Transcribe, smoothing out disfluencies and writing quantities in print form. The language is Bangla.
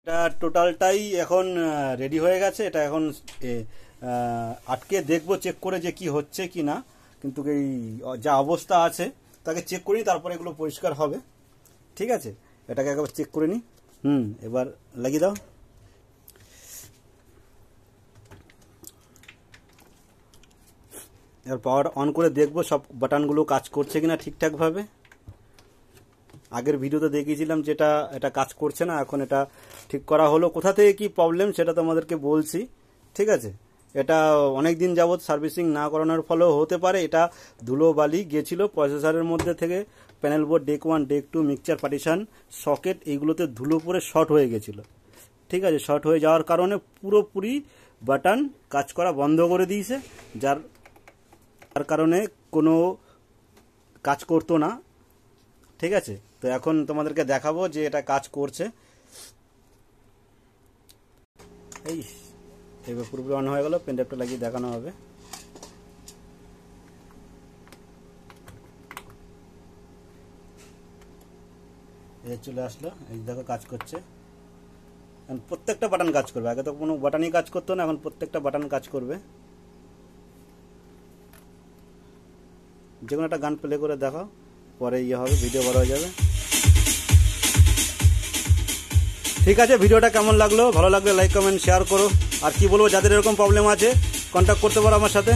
এটা টোটালটাই এখন রেডি হয়ে গেছে। এটা এখন আটকে দেখবো, চেক করে যে কি হচ্ছে কি না। কিন্তু এই যা অবস্থা আছে তাকে চেক করি, তারপরে এগুলো পরিষ্কার হবে। ঠিক আছে, এটাকে একবার চেক করে নিই। এবার লাগিয়ে দাও। এবার পাওয়ার অন করে দেখবো সব বাটনগুলো কাজ করছে কিনা ঠিকঠাকভাবে। আগের ভিডিওতে দেখিয়েছিলাম যেটা এটা কাজ করছে না, এখন এটা ঠিক করা হলো। কোথা থেকে কি প্রবলেম সেটা তোমাদেরকে বলছি। ঠিক আছে, এটা অনেক দিন যাবৎ সার্ভিসিং না করানোর ফলেও হতে পারে। এটা ধুলো বালি গিয়েছিল প্রসেসরের মধ্যে থেকে। Panel board deck 1 deck 2 mixture partition socket এইগুলোতে ধুলো পড়ে শর্ট হয়ে গেছিলো। ঠিক আছে, শর্ট হয়ে যাওয়ার কারণে পুরোপুরি বাটন কাজ করা বন্ধ করে দিয়েছে, যার কারণে কোনো কাজ করতো না। ঠিক আছে, তো এখন তোমাদেরকে দেখাবো যে এটা কাজ করছে। এই এবার পুরোপুরি অন হয়ে গেল। পেনড্রাইভটা লাগিয়ে দেখানো হবে। এই চলে আসলো, এই দেখো কাজ করছে। এখন প্রত্যেকটা বাটন কাজ করবে। আগে তো কোনো বাটনই কাজ করতো না, এখন প্রত্যেকটা বাটন কাজ করবে। যে কোনো একটা গান প্লে করে দেখো, পরে ইয়ে হবে, ভিডিও বড় হয়ে যাবে। ঠিক আছে, ভিডিওটা কেমন লাগলো? ভালো লাগলে লাইক কমেন্ট শেয়ার করো। আর কি বলবো, যাদের এরকম প্রবলেম আছে কন্ট্যাক্ট করতে পারো আমার সাথে।